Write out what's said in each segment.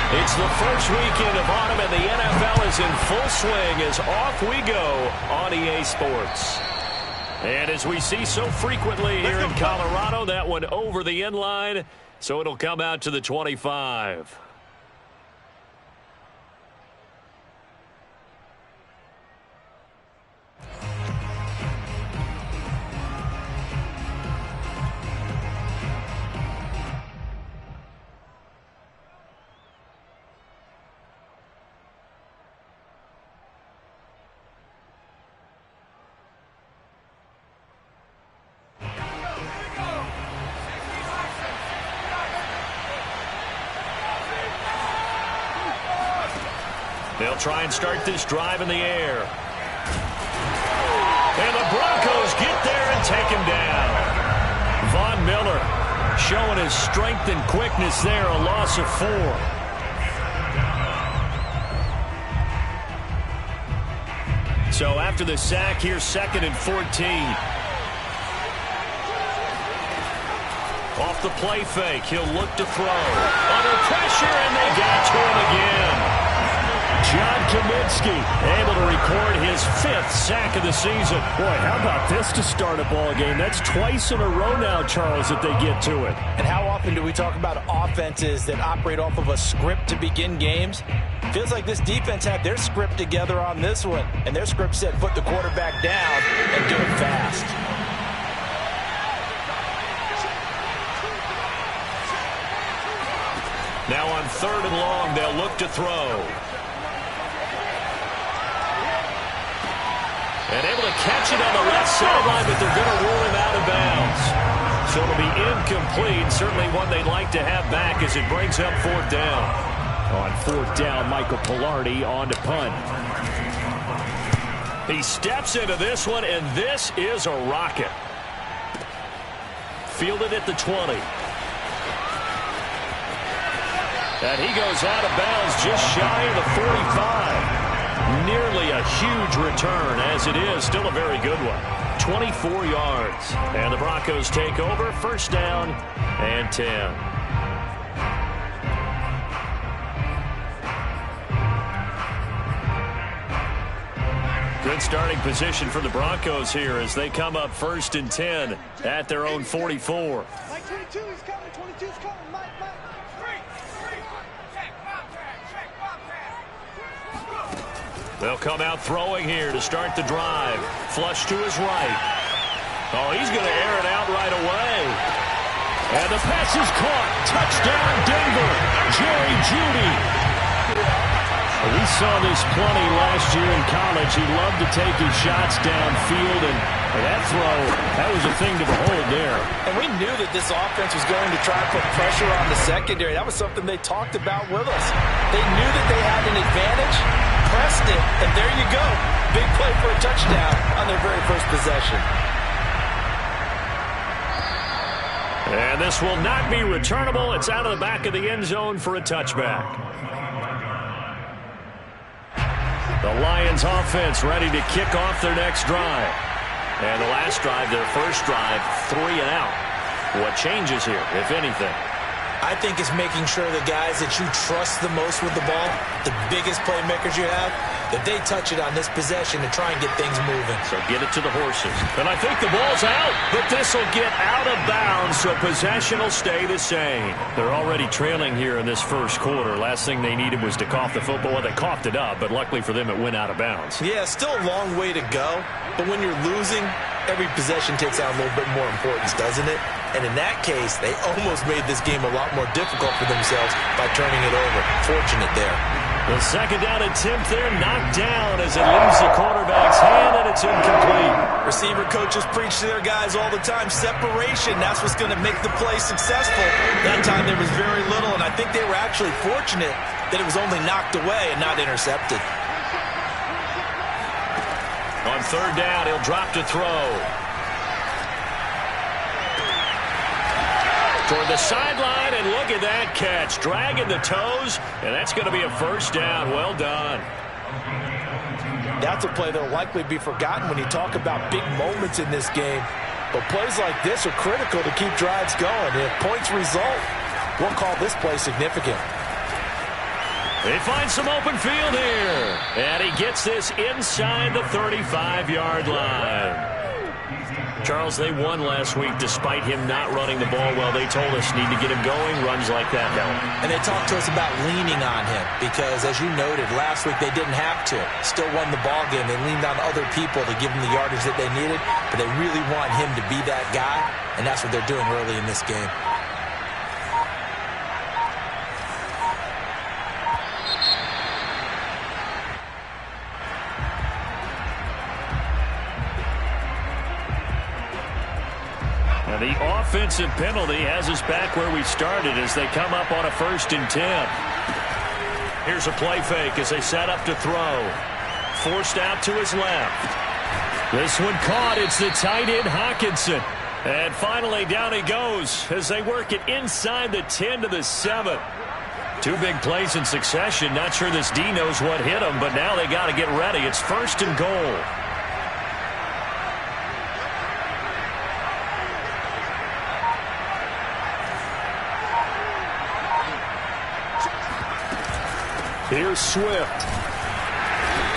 It's the first weekend of autumn, and the NFL is in full swing as off we go on EA Sports. And as we see so frequently here in Colorado, that one over the end line, so it'll come out to the 25. They'll try and start this drive in the air. And the Broncos get there and take him down. Von Miller showing his strength and quickness there, a loss of 4. So after the sack, here's 2nd and 14. Off the play fake, he'll look to throw. Under pressure, and they got to him again. John Kaminsky able to record his 5th sack of the season. Boy, how about this to start a ball game? That's twice in a row now, Charles, that they get to it. And how often do we talk about offenses that operate off of a script to begin games? Feels like this defense had their script together on this one. And their script said put the quarterback down and do it fast. Now on 3rd and long, they'll look to throw. And able to catch it on the left sideline, but they're going to rule him out of bounds. So it'll be incomplete. Certainly one they'd like to have back as it brings up 4th down. On 4th down, Michael Pilardi on to punt. He steps into this one, and this is a rocket. Fielded at the 20. And he goes out of bounds just shy of the 45. Nearly a huge return, as it is. Still a very good one. 24 yards. And the Broncos take over. 1st down and 10. Good starting position for the Broncos here as they come up 1st and 10 at their own 44. Mike 22 is coming. 22's coming. Mike. They'll come out throwing here to start the drive. Flush to his right. Oh, he's going to air it out right away. And the pass is caught. Touchdown, Denver. Jerry Jeudy. We saw this plenty last year in college. He loved to take his shots downfield, and that throw, that was a thing to behold there. And we knew that this offense was going to try to put pressure on the secondary. That was something they talked about with us. They knew that they had an advantage, pressed it, and there you go. Big play for a touchdown on their very first possession. And this will not be returnable. It's out of the back of the end zone for a touchback. The Lions offense ready to kick off their next drive. And the last drive, their first drive, 3 and out. What changes here, if anything? I think it's making sure the guys that you trust the most with the ball, the biggest playmakers you have, that they touch it on this possession and try and get things moving. So get it to the horses. And I think the ball's out, but this will get out of bounds, so possession will stay the same. They're already trailing here in this first quarter. Last thing they needed was to cough the football. Well, they coughed it up, but luckily for them, it went out of bounds. Yeah, still a long way to go, but when you're losing, every possession takes on a little bit more importance, doesn't it? And in that case, they almost made this game a lot more difficult for themselves by turning it over. Fortunate there. The 2nd down attempt there knocked down as it leaves the quarterback's hand, and it's incomplete. Receiver coaches preach to their guys all the time. Separation, that's what's going to make the play successful. That time there was very little, and I think they were actually fortunate that it was only knocked away and not intercepted. On 3rd down, he'll drop to throw. Toward the sideline, and look at that catch. Dragging the toes, and that's going to be a 1st down. Well done. That's a play that will likely be forgotten when you talk about big moments in this game. But plays like this are critical to keep drives going. And if points result, we'll call this play significant. They find some open field here. And he gets this inside the 35-yard line. Charles, they won last week despite him not running the ball well. They told us need to get him going. Runs like that help. And they talked to us about leaning on him because, as you noted, last week they didn't have to. Still won the ball game. They leaned on other people to give them the yardage that they needed, but they really want him to be that guy, and that's what they're doing early in this game. The offensive penalty has us back where we started as they come up on a 1st and 10. Here's a play fake as they set up to throw. Forced out to his left. This one caught. It's the tight end Hawkinson. And finally down he goes as they work it inside the 10 to the 7. Two big plays in succession. Not sure this D knows what hit him, but now they got to get ready. It's 1st and goal. Here's Swift.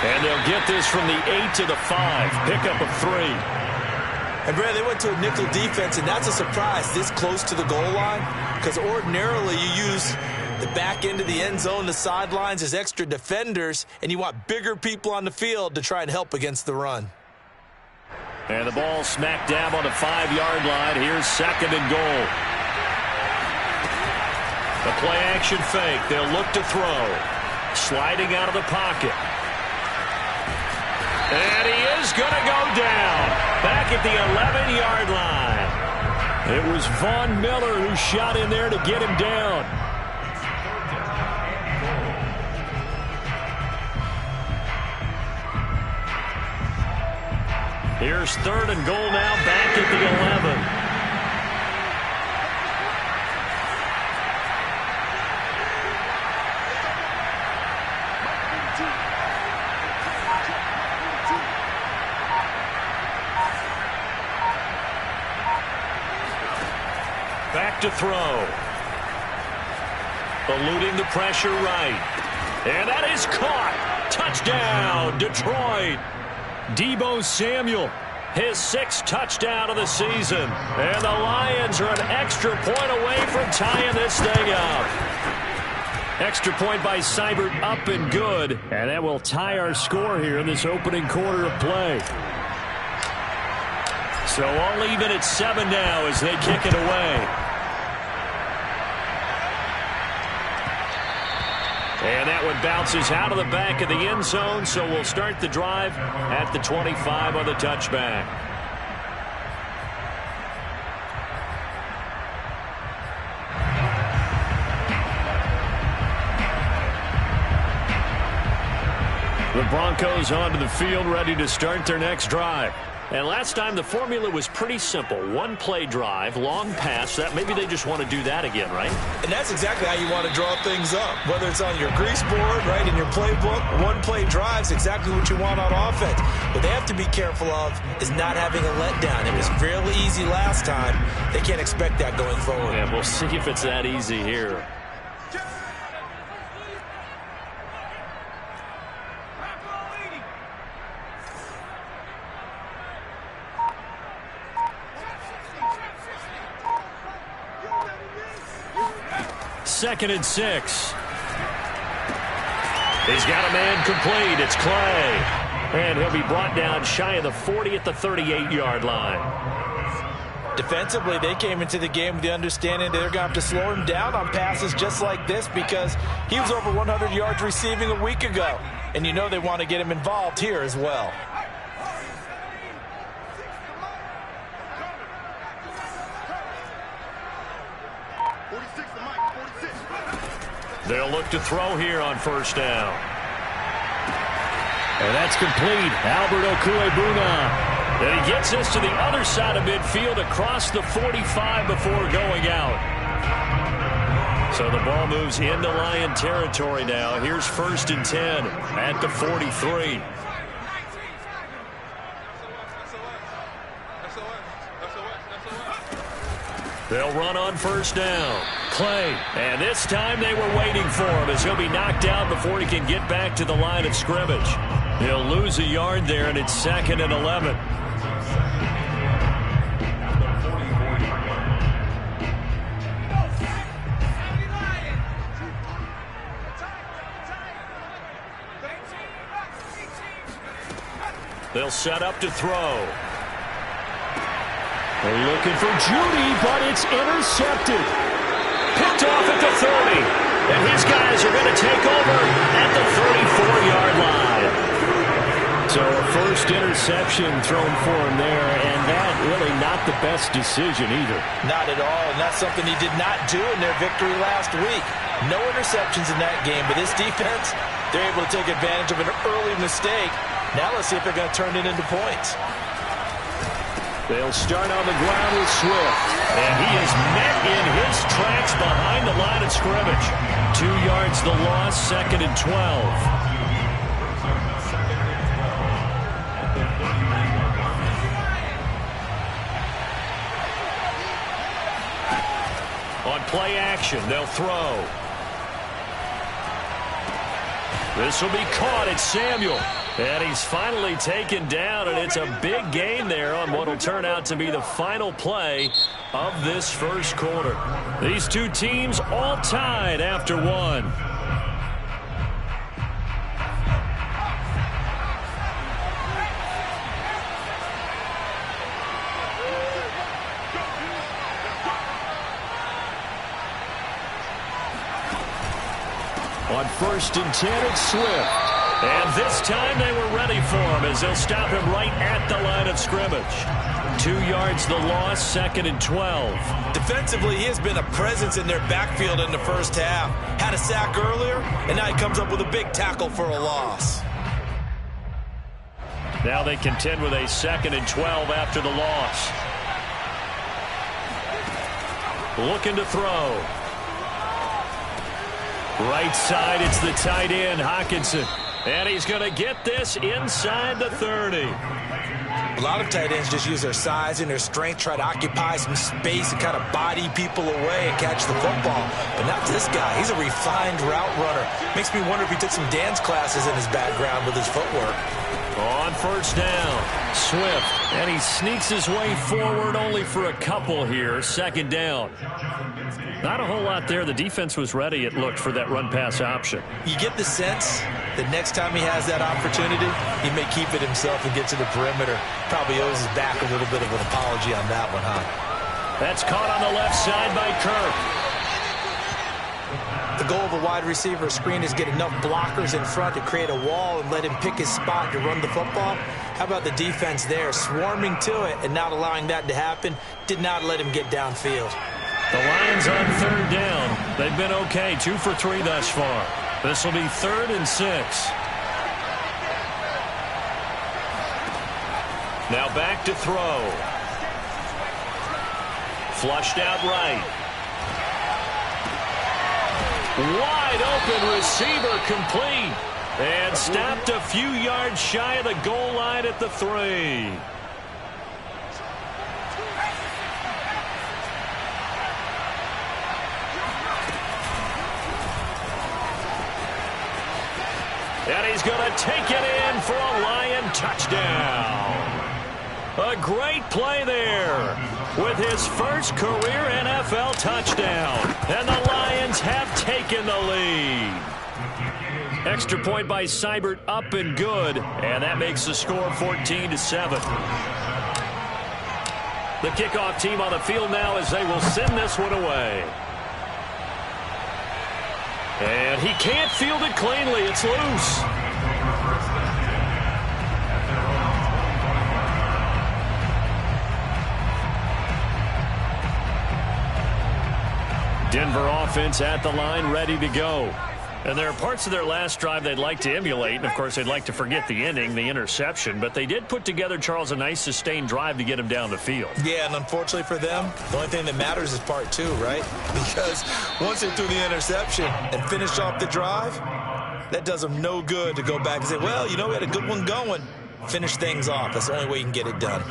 And they'll get this from the 8 to the 5. Pickup of 3. And, Brad, they went to a nickel defense, and that's a surprise this close to the goal line because ordinarily you use the back end of the end zone, the sidelines as extra defenders, and you want bigger people on the field to try and help against the run. And the ball smack dab on the 5-yard line. Here's 2nd and goal. The play-action fake. They'll look to throw. Sliding out of the pocket. And he is going to go down. Back at the 11-yard line. It was Von Miller who shot in there to get him down. Here's 3rd and goal now, back at the 11. Back to throw. Eluding the pressure right. And that is caught. Touchdown, Detroit. Deebo Samuel, his 6th touchdown of the season. And the Lions are an extra point away from tying this thing up. Extra point by Seibert, up and good. And that will tie our score here in this opening quarter of play. So all even at 7 now as they kick it away. And that one bounces out of the back of the end zone, so we'll start the drive at the 25 on the touchback. The Broncos onto the field, ready to start their next drive. And last time the formula was pretty simple. 1-play drive, long pass. That maybe they just want to do that again, right? And that's exactly how you want to draw things up. Whether it's on your grease board, right, in your playbook, 1-play drive's exactly what you want on offense. What they have to be careful of is not having a letdown. It was fairly easy last time. They can't expect that going forward. And we'll see if it's that easy here. Second and 6. He's got a man complete. It's Clay. And he'll be brought down shy of the 40 at the 38-yard line. Defensively, they came into the game with the understanding they're going to have to slow him down on passes just like this because he was over 100 yards receiving a week ago. And you know they want to get him involved here as well. They'll look to throw here on 1st down. And that's complete. Albert Okwuegbunam. And he gets us to the other side of midfield across the 45 before going out. So the ball moves into Lion territory now. Here's 1st and 10 at the 43. They'll run on first down. Clay. And this time they were waiting for him as he'll be knocked out before he can get back to the line of scrimmage. He'll lose a yard there, and it's 2nd and 11. They'll set up to throw. They're looking for Judy, but it's intercepted. Picked off at the 30. And his guys are going to take over at the 34-yard line. So a first interception thrown for him there, and that really not the best decision either. Not at all, and that's something he did not do in their victory last week. No interceptions in that game, but this defense, they're able to take advantage of an early mistake. Now let's see if they're going to turn it into points. They'll start on the ground with Swift. And he is met in his tracks behind the line of scrimmage. 2 yards the loss, 2nd and 12. On play action, they'll throw. This will be caught. It's Samuel. And he's finally taken down, and it's a big gain there on what will turn out to be the final play of this first quarter. These two teams all tied after one. On 1st and 10, it's Swift. And this time they were ready for him as they'll stop him right at the line of scrimmage. 2 yards the loss, 2nd and 12. Defensively, he has been a presence in their backfield in the first half. Had a sack earlier, and now he comes up with a big tackle for a loss. Now they contend with a 2nd and 12 after the loss. Looking to throw. Right side, it's the tight end, Hockenson. And he's going to get this inside the 30. A lot of tight ends just use their size and their strength, try to occupy some space and kind of body people away and catch the football. But not this guy. He's a refined route runner. Makes me wonder if he took some dance classes in his background with his footwork. On first down, Swift. And he sneaks his way forward only for a couple here. 2nd down. Not a whole lot there. The defense was ready, it looked, for that run-pass option. You get the sense that next time he has that opportunity, he may keep it himself and get to the perimeter. Probably owes his back a little bit of an apology on that one, huh? That's caught on the left side by Kirk. The goal of a wide receiver screen is get enough blockers in front to create a wall and let him pick his spot to run the football. How about the defense there, swarming to it and not allowing that to happen? Did not let him get downfield. The Lions on 3rd down. They've been okay, 2 for 3 thus far. This will be 3rd and 6. Now back to throw. Flushed out right. Wide open receiver complete. And stopped a few yards shy of the goal line at the 3. And he's going to take it in for a Lion touchdown. A great play there with his first career NFL touchdown. And the Lions have taken the lead. Extra point by Seibert, up and good. And that makes the score 14-7. The kickoff team on the field now as they will send this one away. And he can't field it cleanly. It's loose. Denver offense at the line, ready to go. And there are parts of their last drive they'd like to emulate. And, of course, they'd like to forget the ending, the interception. But they did put together, Charles, a nice sustained drive to get him down the field. Yeah, and unfortunately for them, the only thing that matters is part 2, right? Because once they threw the interception and finished off the drive, that does them no good to go back and say, well, you know, we had a good one going. Finish things off. That's the only way you can get it done.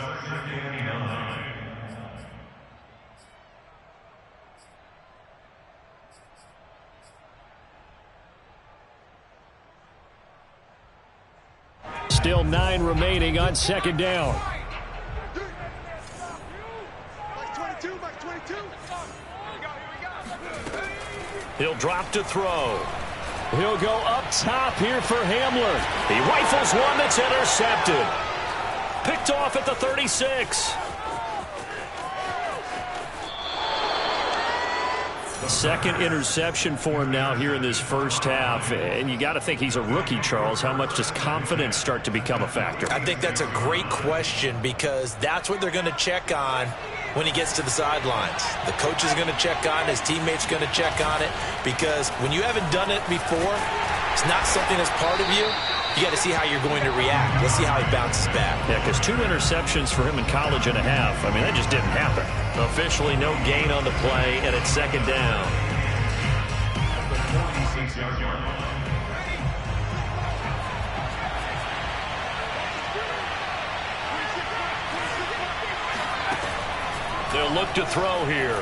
Still 9 remaining on second down. He'll drop to throw. He'll go up top here for Hamler. He rifles one that's intercepted. Picked off at the 36. Second interception for him now here in this first half. And you got to think he's a rookie, Charles. How much does confidence start to become a factor? I think that's a great question because that's what they're going to check on when he gets to the sidelines. The coach is going to check on it. His teammates are going to check on it because when you haven't done it before, it's not something that's part of you. You got to see how you're going to react. Let's see how he bounces back. Yeah, because 2 interceptions for him in college and a half. I mean, that just didn't happen. Officially no gain on the play, and it's second down. They'll look to throw here.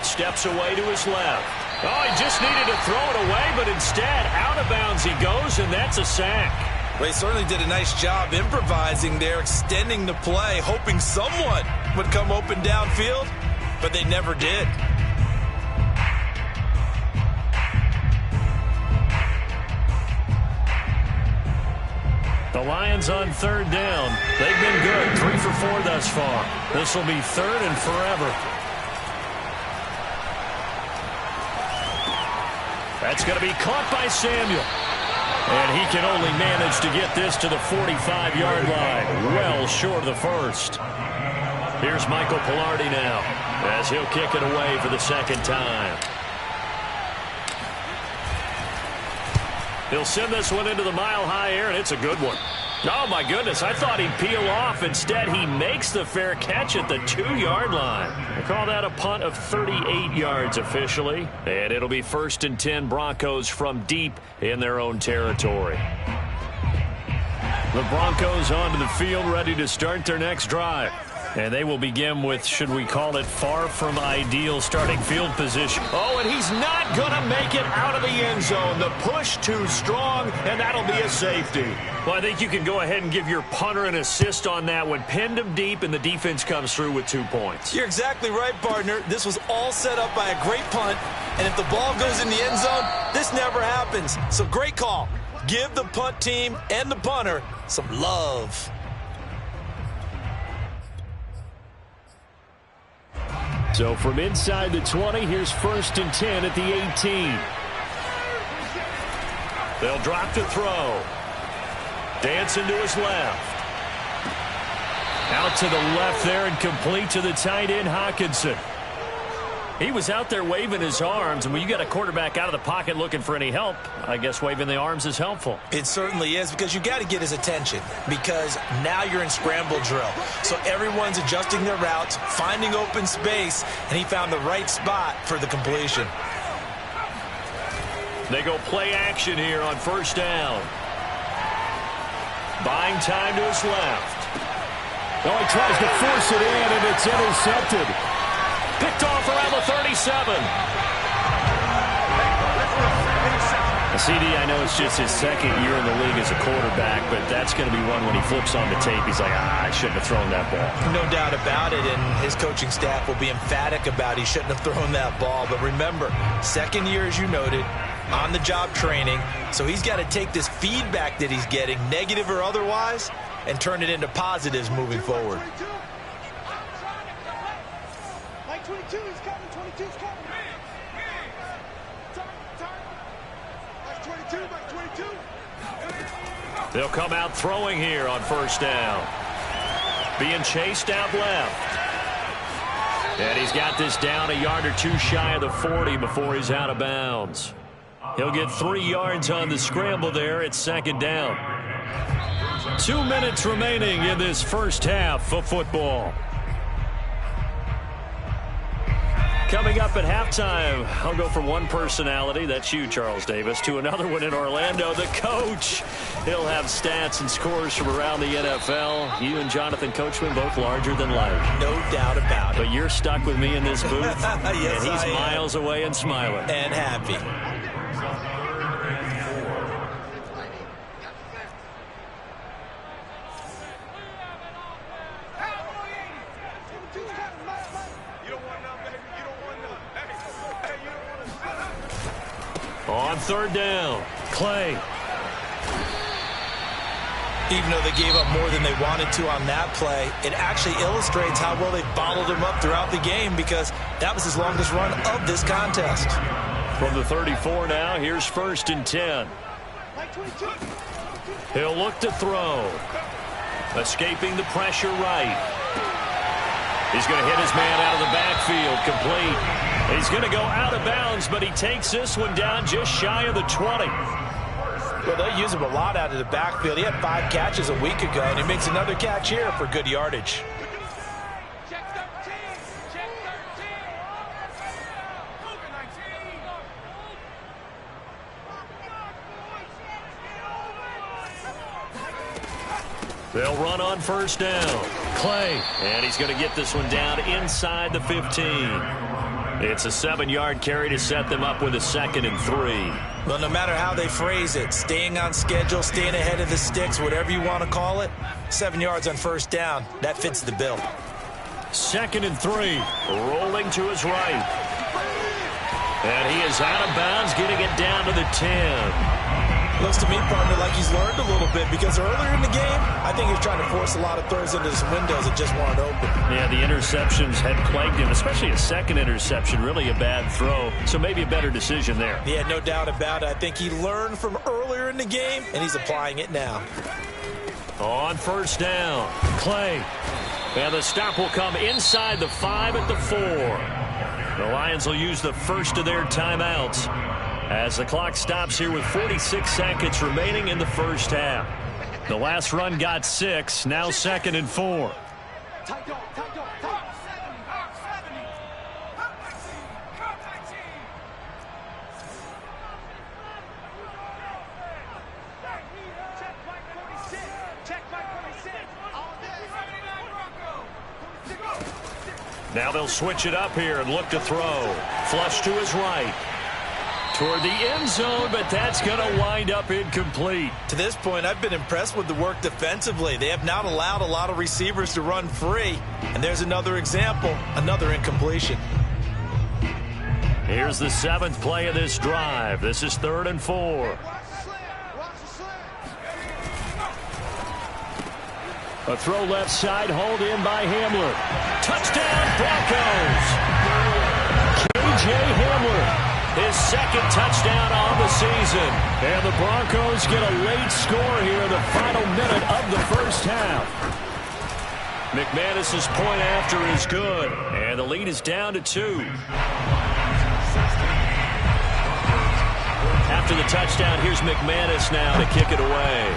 Steps away to his left. Oh, he just needed to throw it away, but instead, out of bounds he goes, and that's a sack. Well, he certainly did a nice job improvising there, extending the play, hoping someone would come open downfield, but they never did. The Lions on third down. They've been good, 3 for 4 thus far. This will be third and forever. That's going to be caught by Samuel. And he can only manage to get this to the 45-yard line. Well short of the first. Here's Michael Pilardi now as he'll kick it away for the second time. He'll send this one into the mile-high air, and it's a good one. Oh, my goodness, I thought he'd peel off. Instead, he makes the fair catch at the 2-yard line. I call that a punt of 38 yards officially. And it'll be 1st and 10 Broncos from deep in their own territory. The Broncos onto the field ready to start their next drive. And they will begin with, should we call it, far from ideal starting field position. Oh, and he's not going to make it out of the end zone. The push too strong, and that'll be a safety. Well, I think you can go ahead and give your punter an assist on that one. Pinned him deep, and the defense comes through with 2 points. You're exactly right, partner. This was all set up by a great punt, and if the ball goes in the end zone, this never happens. So great call. Give the punt team and the punter some love. So from inside the 20, here's 1st and 10 at the 18. They'll drop to throw. Dancing to his left. Out to the left there and complete to the tight end, Hawkinson. He was out there waving his arms, and when you got a quarterback out of the pocket looking for any help, I guess waving the arms is helpful. It certainly is, because you got to get his attention, because now you're in scramble drill. So everyone's adjusting their routes, finding open space, and he found the right spot for the completion. They go play action here on 1st down. Buying time to his left. Oh, he tries to force it in, and it's intercepted. Picked off around the 37. CD, I know it's just his 2nd year in the league as a quarterback, but that's going to be one when he flips on the tape. He's like, I shouldn't have thrown that ball. No doubt about it, and his coaching staff will be emphatic about he shouldn't have thrown that ball. But remember, 2nd year, as you noted, on-the-job training. So he's got to take this feedback that he's getting, negative or otherwise, and turn it into positives moving forward. 22, he's coming. 22's coming. Back 22, back 22. They'll come out throwing here on 1st down. Being chased out left. And he's got this down a yard or 2 shy of the 40 before he's out of bounds. He'll get 3 yards on the scramble there. It's 2nd down. 2 minutes remaining in this first half of football. Coming up at halftime, I'll go from one personality, that's you, Charles Davis, to another one in Orlando, the coach. He'll have stats and scores from around the NFL. You and Jonathan Coachman, both larger than life. No doubt about it. But you're stuck with me in this booth, yes, and he's miles away and smiling. And happy. On third down, Clay. Even though they gave up more than they wanted to on that play, it actually illustrates how well they bottled him up throughout the game because that was his longest run of this contest. From the 34 now, here's 1st and 10. He'll look to throw. Escaping the pressure right. He's going to hit his man out of the backfield, complete. He's going to go out of bounds, but he takes this one down just shy of the 20. Well, they'll use him a lot out of the backfield. He had 5 catches a week ago, and he makes another catch here for good yardage. They'll run on 1st down. Clay. And he's going to get this one down inside the 15. It's a 7-yard carry to set them up with a 2nd and 3. Well, no matter how they phrase it, staying on schedule, staying ahead of the sticks, whatever you want to call it, 7 yards on 1st down, that fits the bill. 2nd and 3. Rolling to his right. And he is out of bounds, getting it down to the 10. Looks to me, partner, like he's learned a little bit because earlier in the game, I think he was trying to force a lot of throws into some windows that just weren't open. Yeah, the interceptions had plagued him, especially a 2nd interception, really a bad throw. So maybe a better decision there. Yeah, no doubt about it. I think he learned from earlier in the game, and he's applying it now. On 1st down, Clay. And the stop will come inside the 5 at the 4. The Lions will use the first of their timeouts as the clock stops here with 46 seconds remaining in the 1st half. The last run got 6, now 2nd and 4. Now they'll switch it up here and look to throw. Flush to his right. Toward the end zone, but that's going to wind up incomplete. To this point, I've been impressed with the work defensively. They have not allowed a lot of receivers to run free. And there's another example, another incompletion. Here's the 7th play of this drive. This is 3rd and 4. A throw left side, hauled in by Hamler. Touchdown, Broncos! K.J. Hamler. His 2nd touchdown on the season. And the Broncos get a late score here in the final minute of the 1st half. McManus's point after is good. And the lead is down to 2. After the touchdown, here's McManus now to kick it away.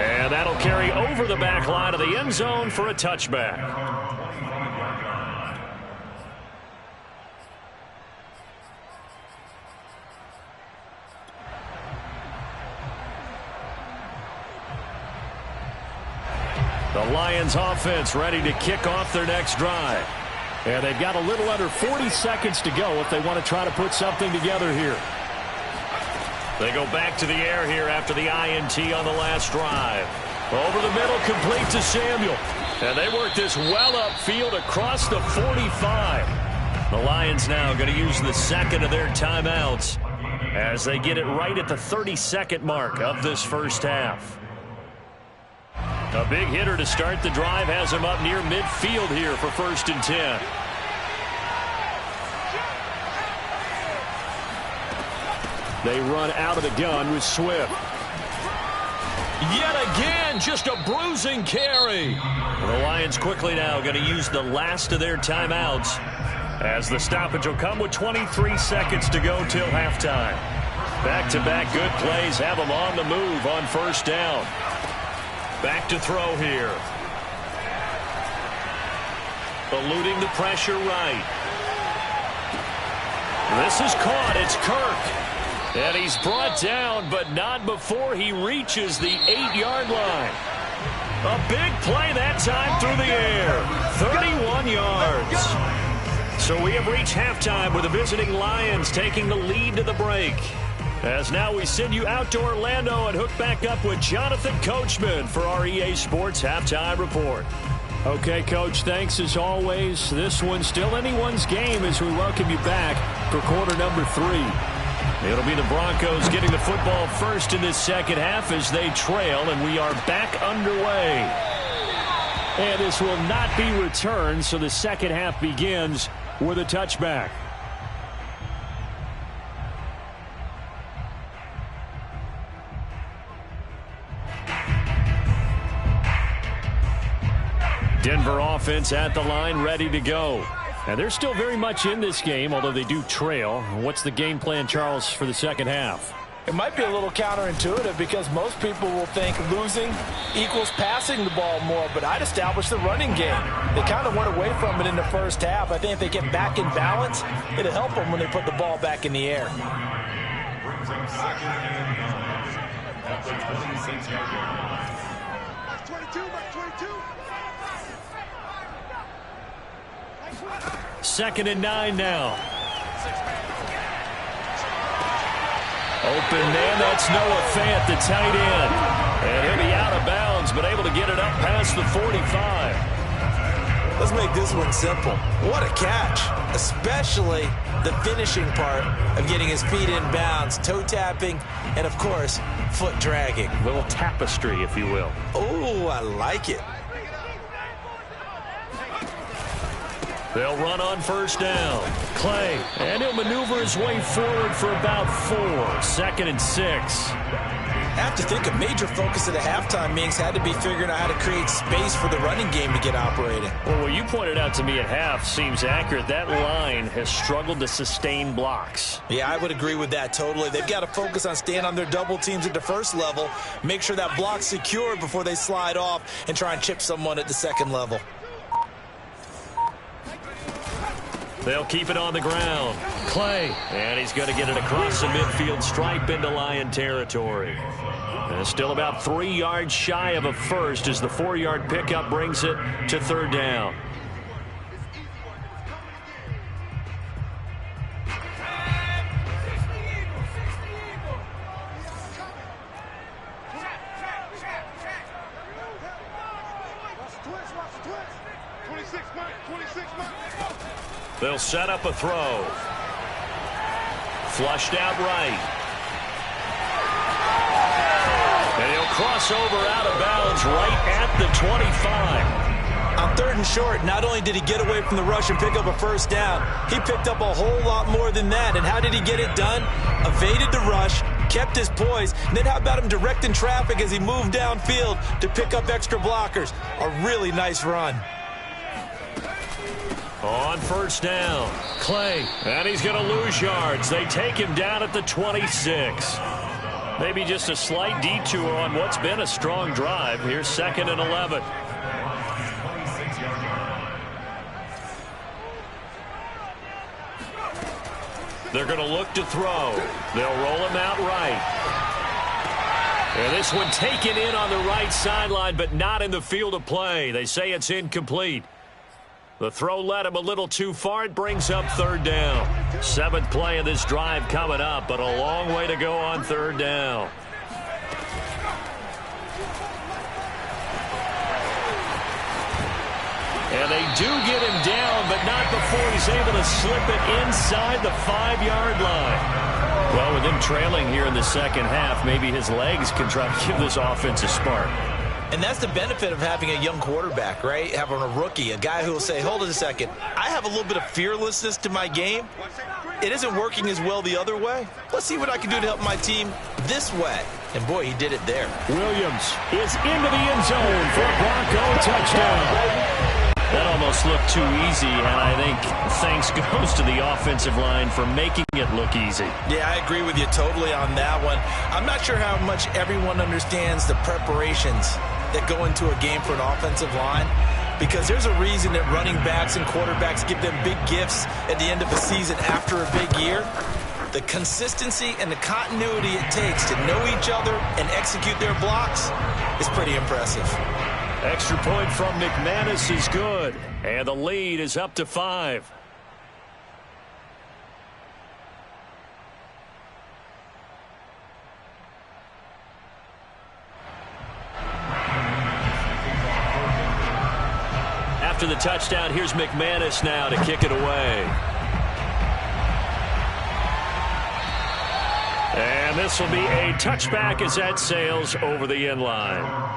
And that'll carry over the back line of the end zone for a touchback. The Lions offense ready to kick off their next drive. And they've got a little under 40 seconds to go if they want to try to put something together here. They go back to the air here after the INT on the last drive. Over the middle, complete to Samuel. And they work this well upfield across the 45. The Lions now going to use the 2nd of their timeouts as they get it right at the 32nd mark of this 1st half. A big hitter to start the drive has him up near midfield here for 1st and 10. They run out of the gun with Swift. Yet again, just a bruising carry. The Lions quickly now going to use the last of their timeouts as the stoppage will come with 23 seconds to go till halftime. Back-to-back good plays have them on the move on 1st down. Back to throw here. Eluding the pressure right. This is caught. It's Kirk. And he's brought down, but not before he reaches the 8-yard line. A big play that time through the air. 31 yards. So we have reached halftime with the visiting Lions taking the lead to the break. As now we send you out to Orlando and hook back up with Jonathan Coachman for our EA Sports Halftime Report. Okay, Coach, thanks as always. This one's still anyone's game as we welcome you back for quarter number 3. It'll be the Broncos getting the football first in this second half as they trail, and we are back underway. And this will not be returned, so the second half begins with a touchback. Denver offense at the line, ready to go. And they're still very much in this game, although they do trail. What's the game plan, Charles, for the second half? It might be a little counterintuitive because most people will think losing equals passing the ball more, but I'd establish the running game. They kind of went away from it in the first half. I think if they get back in balance, it'll help them when they put the ball back in the air. Second and 9 now. Open man, that's Noah Fant, the tight end. And he'll be out of bounds, but able to get it up past the 45. Let's make this one simple. What a catch, especially the finishing part of getting his feet in bounds, toe tapping, and of course, foot dragging. A little tapestry, if you will. Oh, I like it. They'll run on first down. Clay, and he'll maneuver his way forward for about 4. Second and 6. I have to think a major focus of the halftime meetings had to be figuring out how to create space for the running game to get operating. Well, what you pointed out to me at half seems accurate. That line has struggled to sustain blocks. Yeah, I would agree with that totally. They've got to focus on staying on their double teams at the first level, make sure that block's secured before they slide off and try and chip someone at the second level. They'll keep it on the ground. Clay, and he's going to get it across the midfield stripe into Lion territory. And still about 3 yards shy of a first as the 4-yard pickup brings it to third down. They'll set up a throw. Flushed out right. And he'll cross over out of bounds right at the 25. On third and short, not only did he get away from the rush and pick up a first down, he picked up a whole lot more than that. And how did he get it done? Evaded the rush, kept his poise, and then how about him directing traffic as he moved downfield to pick up extra blockers? A really nice run. On first down, Clay, and he's going to lose yards. They take him down at the 26. Maybe just a slight detour on what's been a strong drive. Here's second and 11. They're going to look to throw. They'll roll him out right. And this one taken in on the right sideline, but not in the field of play. They say it's incomplete. The throw led him a little too far. It brings up third down. 7th play of this drive coming up, but a long way to go on third down. And they do get him down, but not before he's able to slip it inside the 5-yard line. Well, with him trailing here in the second half, maybe his legs can try to give this offense a spark. And that's the benefit of having a young quarterback, right? Having a rookie, a guy who will say, hold it a second, I have a little bit of fearlessness to my game. It isn't working as well the other way. Let's see what I can do to help my team this way. And, boy, he did it there. Williams is into the end zone for a Bronco touchdown. That almost looked too easy, and I think thanks goes to the offensive line for making it look easy. Yeah, I agree with you totally on that one. I'm not sure how much everyone understands the preparations that go into a game for an offensive line, because there's a reason that running backs and quarterbacks give them big gifts at the end of a season after a big year. The consistency and the continuity it takes to know each other and execute their blocks is pretty impressive. Extra point from McManus is good, and the lead is up to 5. after the touchdown. Here's McManus now to kick it away. And this will be a touchback as that sails over the end line.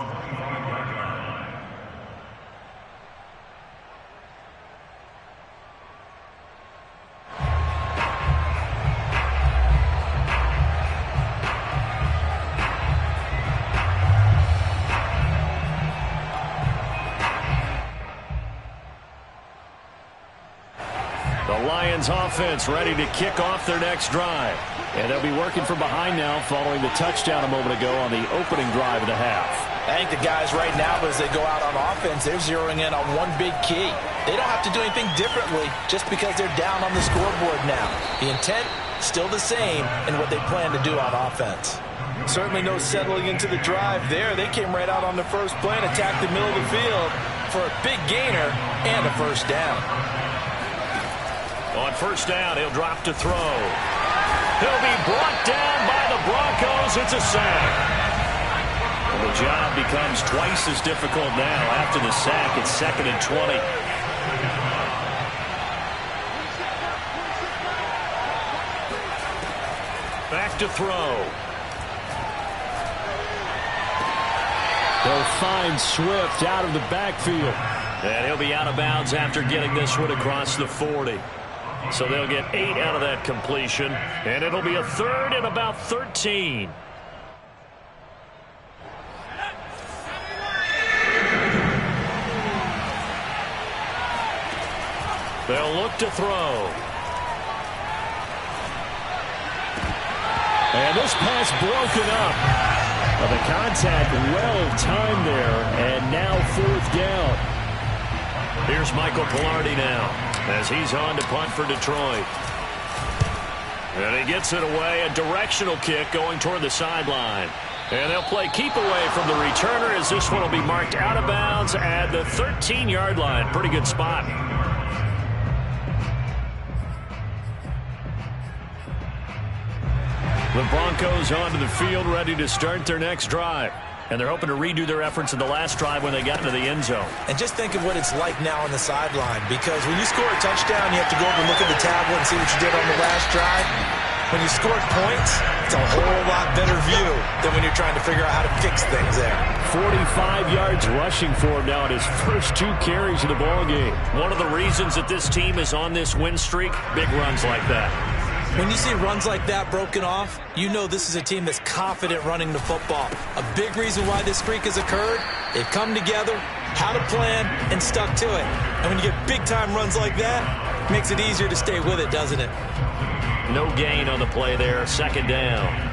The Lions offense ready to kick off their next drive. And they'll be working from behind now following the touchdown a moment ago on the opening drive of the half. I think the guys right now, as they go out on offense, they're zeroing in on one big key. They don't have to do anything differently just because they're down on the scoreboard now. The intent, still the same in what they plan to do on offense. Certainly no settling into the drive there. They came right out on the first play and attacked the middle of the field for a big gainer and a first down. On first down, he'll drop to throw. He'll be brought down by the Broncos. It's a sack. Well, the job becomes twice as difficult now after the sack. It's 2nd and 20. Back to throw. They'll find Swift out of the backfield. And he'll be out of bounds after getting this one across the 40. So they'll get 8 out of that completion. And it'll be a 3rd and about 13. They'll look to throw. And this pass broken up. Well, the contact well timed there. And now 4th down. Here's Michael Pilardi now as he's on to punt for Detroit. And he gets it away. A directional kick going toward the sideline. And they'll play keep away from the returner as this one will be marked out of bounds at the 13-yard line. Pretty good spot. The Broncos onto the field ready to start their next drive. And they're hoping to redo their efforts in the last drive when they got into the end zone. And just think of what it's like now on the sideline, because when you score a touchdown, you have to go over and look at the tablet and see what you did on the last drive. When you scored points, it's a whole lot better view than when you're trying to figure out how to fix things there. 45 yards rushing for him now in his first 2 carries of the ball game. One of the reasons that this team is on this win streak, big runs like that. When you see runs like that broken off, you know this is a team that's confident running the football. A big reason why this streak has occurred, they've come together, had a plan, and stuck to it. And when you get big-time runs like that, it makes it easier to stay with it, doesn't it? No gain on the play there, 2nd down.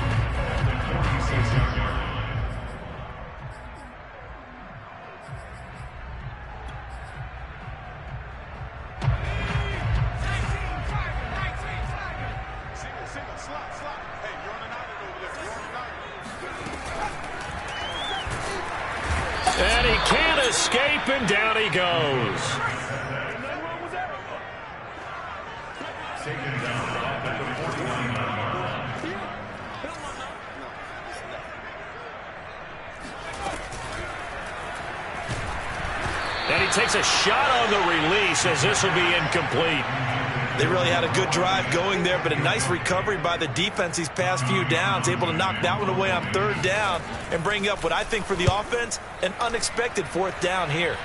And he can't escape, and down he goes. And he takes a shot on the release as this will be incomplete. They really had a good drive going there, but a nice recovery by the defense these past few downs, able to knock that one away on 3rd down and bring up what I think for the offense, an unexpected 4th down here.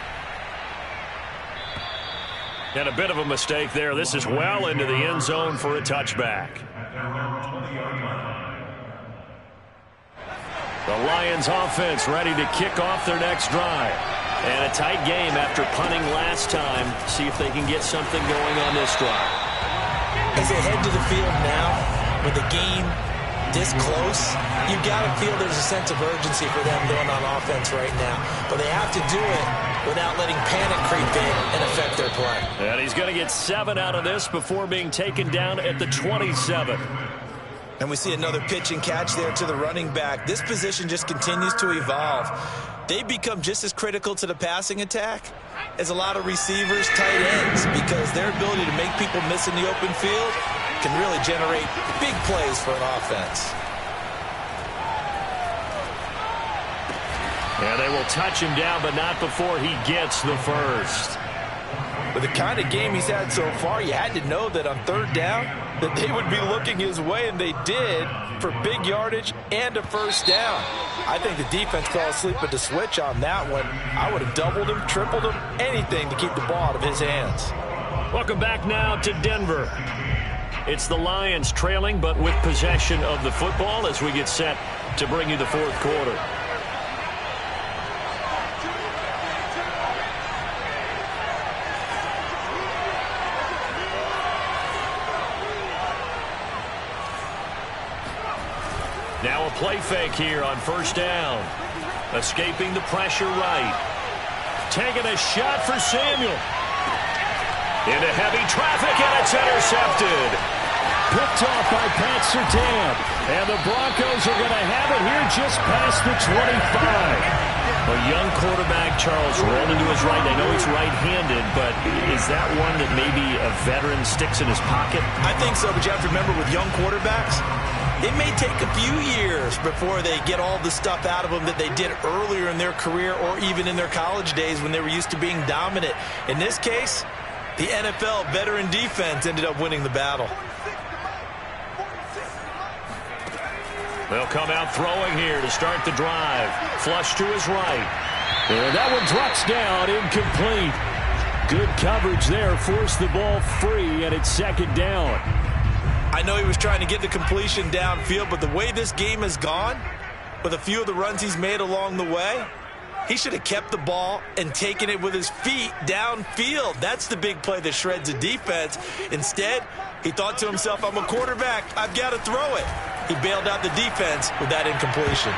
And a bit of a mistake there. This is well into the end zone for a touchback. The Lions offense ready to kick off their next drive. And a tight game after punting last time. See if they can get something going on this drive. As they head to the field now, with the game this close, you got to feel there's a sense of urgency for them going on offense right now. But they have to do it without letting panic creep in and affect their play. And he's going to get 7 out of this before being taken down at the 27. And we see another pitch and catch there to the running back. This position just continues to evolve. They become just as critical to the passing attack as a lot of receivers, tight ends, because their ability to make people miss in the open field can really generate big plays for an offense. And they will touch him down, but not before he gets the first. With the kind of game he's had so far, you had to know that on third down that they would be looking his way, and they did, for big yardage and a first down. I think the defense fell asleep at the switch on that one. I would have doubled him, tripled him, anything to keep the ball out of his hands. Welcome back now to Denver. It's the Lions trailing, but with possession of the football as we get set to bring you the fourth quarter. Now a play fake here on first down. Escaping the pressure right. Taking a shot for Samuel. Into heavy traffic, and it's intercepted. Picked off by Pat Surtain. And the Broncos are going to have it here just past the 25. A young quarterback, Charles, rolling to his right. I know he's right-handed, but is that one that maybe a veteran sticks in his pocket? I think so, but you have to remember with young quarterbacks, it may take a few years before they get all the stuff out of them that they did earlier in their career or even in their college days when they were used to being dominant. In this case, the NFL veteran defense ended up winning the battle. They'll come out throwing here to start the drive. Flush to his right. And that one drops down, incomplete. Good coverage there, forced the ball free, and it's second down. I know he was trying to get the completion downfield, but the way this game has gone, with a few of the runs he's made along the way, he should have kept the ball and taken it with his feet downfield. That's the big play that shreds a defense. Instead, he thought to himself, I'm a quarterback, I've got to throw it. He bailed out the defense with that incompletion.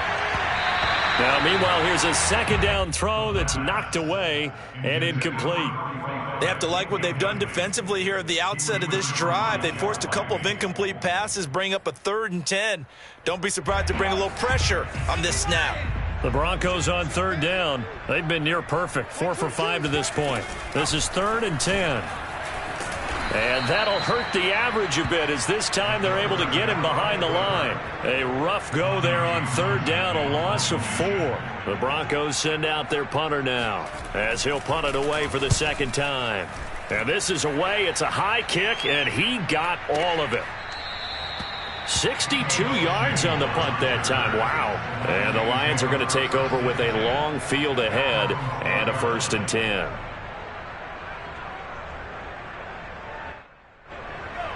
Now, meanwhile, here's a second down throw that's knocked away and incomplete. They have to like what they've done defensively here at the outset of this drive. They forced a couple of incomplete passes, bring up a 3rd and 10. Don't be surprised to bring a little pressure on this snap. The Broncos on third down. They've been near perfect, 4 for 5 to this point. This is 3rd and 10. And that'll hurt the average a bit as this time they're able to get him behind the line. A rough go there on third down, a loss of 4. The Broncos send out their punter now as he'll punt it away for the second time. And this is away. It's a high kick, and he got all of it. 62 yards on the punt that time. Wow. And the Lions are going to take over with a long field ahead and a 1st and 10.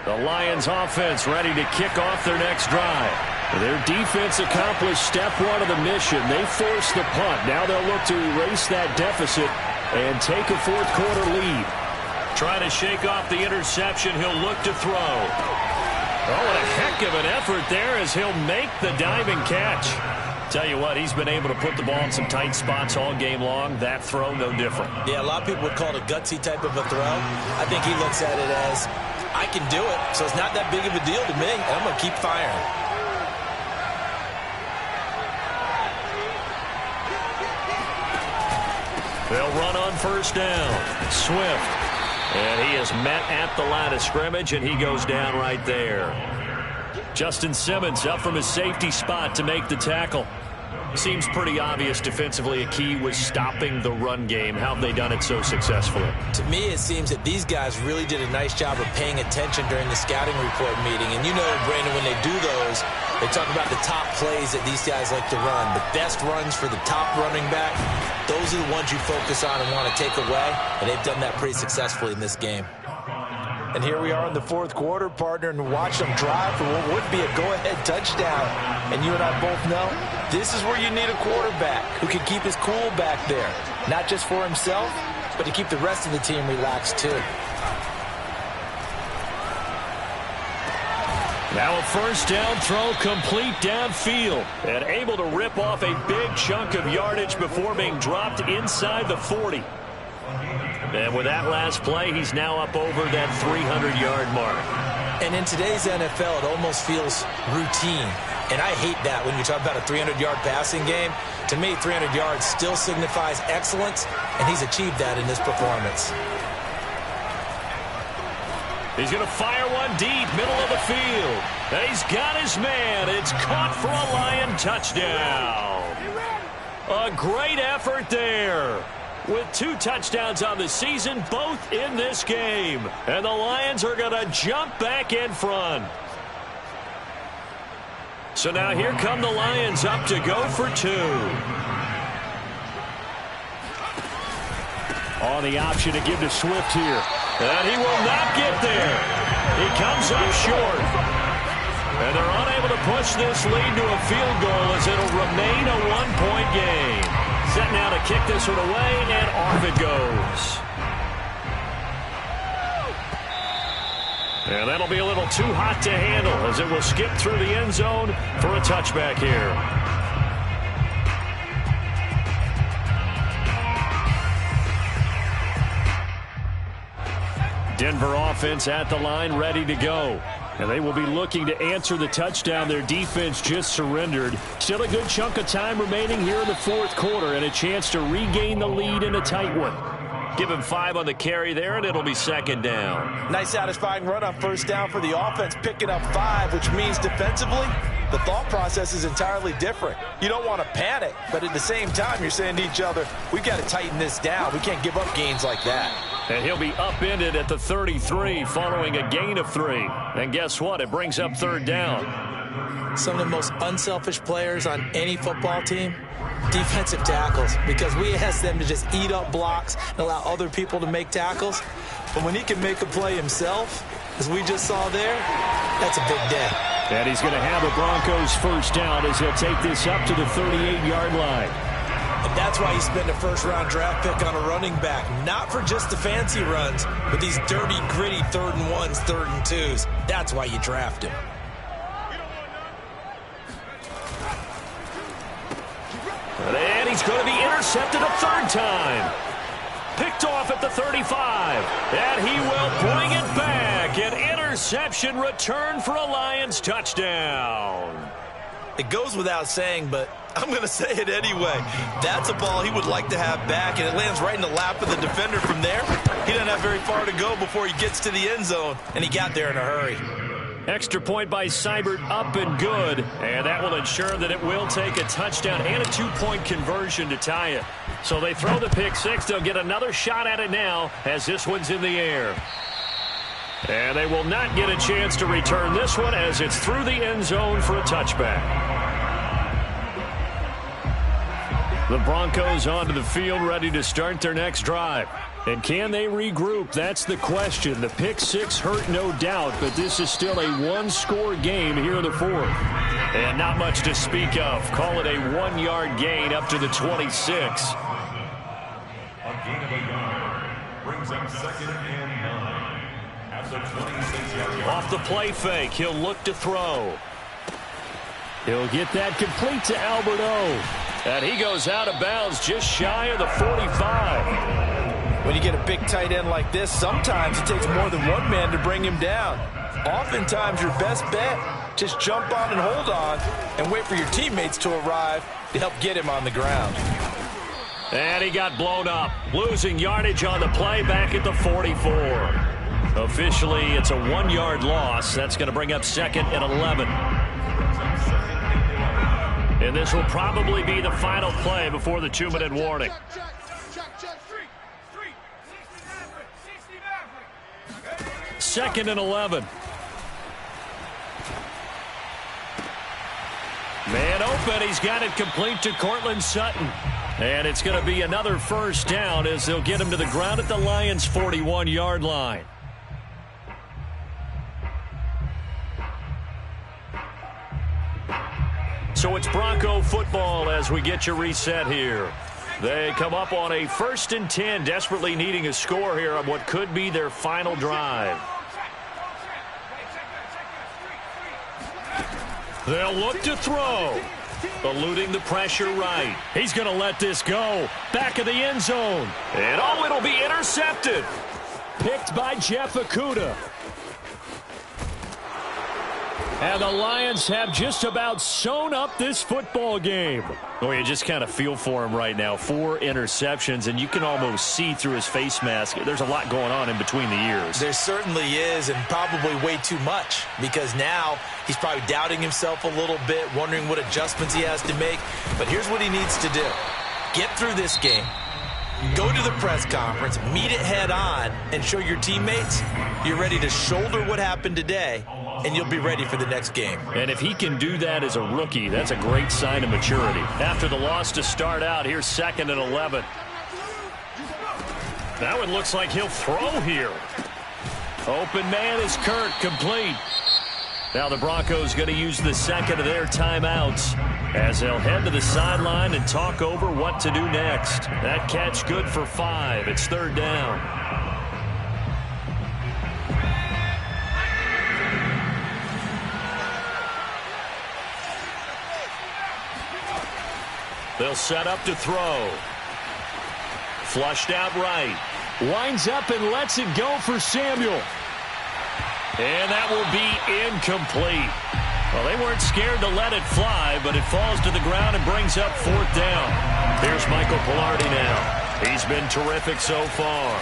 The Lions offense ready to kick off their next drive. Their defense accomplished step 1 of the mission. They forced the punt. Now they'll look to erase that deficit and take a fourth quarter lead. Trying to shake off the interception. He'll look to throw. Oh, what a heck of an effort there as he'll make the diving catch. Tell you what, he's been able to put the ball in some tight spots all game long. That throw, no different. Yeah, a lot of people would call it a gutsy type of a throw. I think he looks at it as, I can do it, so it's not that big of a deal to me, and I'm going to keep firing. They'll run on first down. Swift. And he is met at the line of scrimmage, and he goes down right there. Justin Simmons up from his safety spot to make the tackle. Seems pretty obvious defensively a key was stopping the run game. How have they done it so successfully? To me, it seems that these guys really did a nice job of paying attention during the scouting report meeting. And you know, Brandon, when they do those, they talk about the top plays that these guys like to run. The best runs for the top running back, those are the ones you focus on and want to take away. And they've done that pretty successfully in this game. And here we are in the fourth quarter, partner, and watch them drive for what would be a go-ahead touchdown. And you and I both know this is where you need a quarterback who can keep his cool back there. Not just for himself, but to keep the rest of the team relaxed too. Now a first down throw complete downfield and able to rip off a big chunk of yardage before being dropped inside the 40. And with that last play, he's now up over that 300-yard mark. And in today's NFL, it almost feels routine. And I hate that when you talk about a 300-yard passing game. To me, 300 yards still signifies excellence, and he's achieved that in this performance. He's going to fire one deep, middle of the field. And he's got his man. It's caught for a Lion touchdown. A great effort there. with 2 touchdowns on the season, both in this game. And the Lions are going to jump back in front. So now here come the Lions up to go for 2. On the option to give to Swift here. And he will not get there. He comes up short. And they're unable to push this lead to a field goal as it'll remain a 1-point game. Set now to kick this one away, and off it goes. And that'll be a little too hot to handle as it will skip through the end zone for a touchback here. Denver offense at the line, ready to go. And they will be looking to answer the touchdown their defense just surrendered. Still a good chunk of time remaining here in the 4th quarter and a chance to regain the lead in a tight one. Give him 5 on the carry there, and it'll be 2nd down. Nice satisfying run on 1st down for the offense, picking up 5, which means defensively, the thought process is entirely different. You don't want to panic, but at the same time, you're saying to each other, we've got to tighten this down. We can't give up gains like that. And he'll be upended at the 33 following a gain of 3. And guess what? It brings up 3rd down. Some of the most unselfish players on any football team, defensive tackles, because we ask them to just eat up blocks and allow other people to make tackles. But when he can make a play himself, as we just saw there, that's a big day. And he's going to have the Broncos 1st down as he'll take this up to the 38-yard line. And that's why you spend a 1st-round draft pick on a running back. Not for just the fancy runs, but these dirty, gritty 3rd and 1s, 3rd and 2s. That's why you draft him. And he's going to be intercepted a 3rd time. Picked off at the 35. And he will bring it back. An interception return for a Lions touchdown. It goes without saying, but I'm going to say it anyway. That's a ball he would like to have back, and it lands right in the lap of the defender from there. He doesn't have very far to go before he gets to the end zone, and he got there in a hurry. Extra point by Seibert, up and good, and that will ensure that it will take a touchdown and a 2-point conversion to tie it. So they throw the pick 6. They'll get another shot at it now as this one's in the air. And they will not get a chance to return this one as it's through the end zone for a touchback. The Broncos onto the field, ready to start their next drive. And can they regroup? That's the question. The pick 6 hurt, no doubt, but this is still a 1-score game here in the 4th. And not much to speak of. Call it a 1-yard gain up to the 26. A gain of a yard brings up 2nd and 9 at the 26-yard line. Off the play fake, he'll look to throw. He'll get that complete to Albert O. And he goes out of bounds just shy of the 45. When you get a big tight end like this, sometimes it takes more than one man to bring him down. Oftentimes, your best bet, just jump on and hold on and wait for your teammates to arrive to help get him on the ground. And he got blown up, losing yardage on the play back at the 44. Officially, it's a 1-yard loss. That's going to bring up 2nd and 11. And this will probably be the final play before the 2-minute warning. 2nd and 11. Man open. He's got it complete to Cortland Sutton. And it's going to be another 1st down as they'll get him to the ground at the Lions' 41-yard line. So it's Bronco football as we get you reset here. They come up on a 1st and 10, desperately needing a score here on what could be their final drive. They'll look to throw. Eluding the pressure right. He's going to let this go. Back of the end zone. And oh, it'll be intercepted. Picked by Jeff Okudah. And the Lions have just about sewn up this football game. Well, you just kind of feel for him right now. 4 interceptions, and you can almost see through his face mask. There's a lot going on in between the ears. There certainly is, and probably way too much, because now he's probably doubting himself a little bit, wondering what adjustments he has to make. But here's what he needs to do. Get through this game. Go to the press conference, meet it head on, and show your teammates you're ready to shoulder what happened today, and you'll be ready for the next game. And if he can do that as a rookie, that's a great sign of maturity. After the loss to start out, here's 2nd and 11. That one looks like he'll throw here. Open man is Kurt, complete. Now the Broncos going to use the second of their timeouts as they'll head to the sideline and talk over what to do next. That catch good for 5. It's 3rd down. They'll set up to throw. Flushed out right. Winds up and lets it go for Samuel. And that will be incomplete. Well, they weren't scared to let it fly, but it falls to the ground and brings up 4th down. Here's Michael Pilardi now. He's been terrific so far.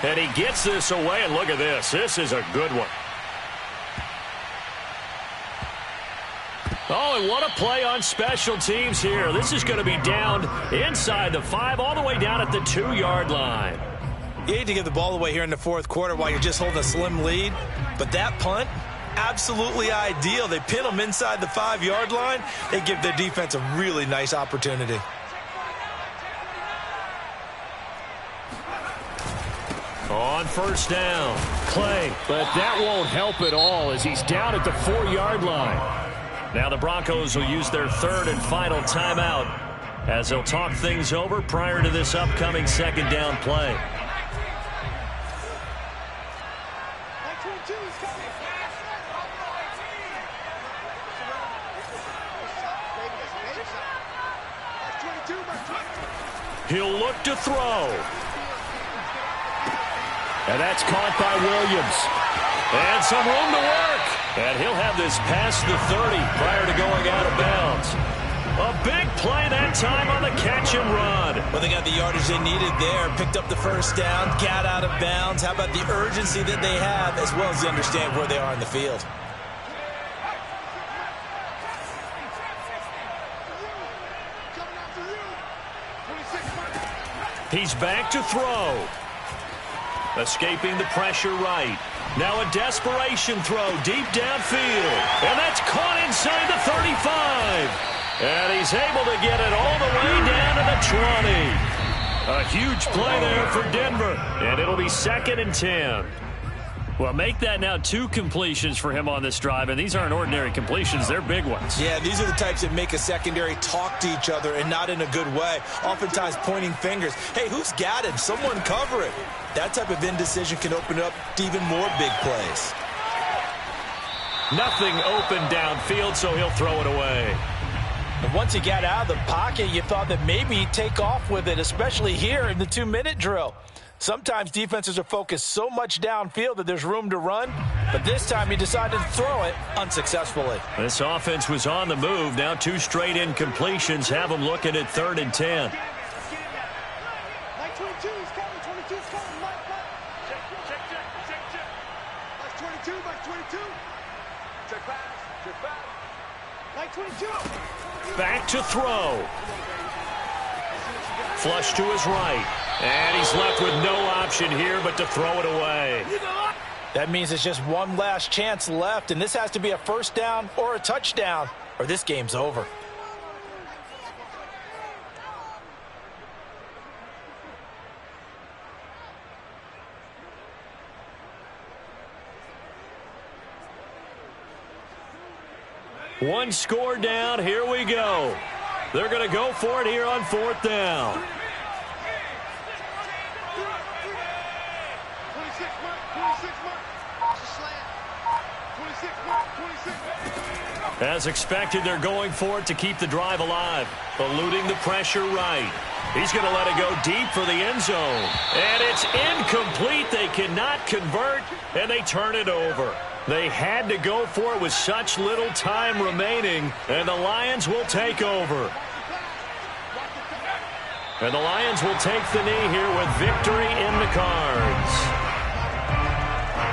And he gets this away, and look at this. This is a good one. Oh, and what a play on special teams here. This is going to be down inside the 5, all the way down at the 2-yard line. You hate to give the ball away here in the 4th quarter while you're just holding a slim lead, but that punt, absolutely ideal. They pin them inside the 5-yard line. They give their defense a really nice opportunity. On 1st down, Clay, but that won't help at all as he's down at the 4-yard line. Now the Broncos will use their 3rd and final timeout as they'll talk things over prior to this upcoming 2nd down play. He'll look to throw. And that's caught by Williams. And some room to work. And he'll have this past the 30 prior to going out of bounds. A big play that time on the catch and run. Well, they got the yardage they needed there. Picked up the 1st down, got out of bounds. How about the urgency that they have as well as they understand where they are in the field? He's back to throw. Escaping the pressure right. Now a desperation throw deep downfield. And that's caught inside the 35. And he's able to get it all the way down to the 20. A huge play there for Denver. And it'll be 2nd and 10. Well, make that now 2 completions for him on this drive, and these aren't ordinary completions. They're big ones. Yeah, these are the types that make a secondary talk to each other and not in a good way, oftentimes pointing fingers. Hey, who's got it? Someone cover it. That type of indecision can open up to even more big plays. Nothing open downfield, so he'll throw it away. And once he got out of the pocket, you thought that maybe he'd take off with it, especially here in the 2-minute drill. Sometimes defenses are focused so much downfield that there's room to run, but this time he decided to throw it unsuccessfully. This offense was on the move. Now 2 straight incompletions have them looking at 3rd and 10. Mike 22 is coming, 22 is coming, Mike. Check. Mike 22, Mike 22. Check pass. Mike 22. Back to throw. Flush to his right. And he's left with no option here but to throw it away. That means it's just one last chance left, and this has to be a 1st down or a touchdown, or this game's over. One score down. Here we go. They're going to go for it here on 4th down. As expected, they're going for it to keep the drive alive. Eluding the pressure right. He's going to let it go deep for the end zone. And it's incomplete. They cannot convert, and they turn it over. They had to go for it with such little time remaining, and the Lions will take over. And the Lions will take the knee here with victory in the cards.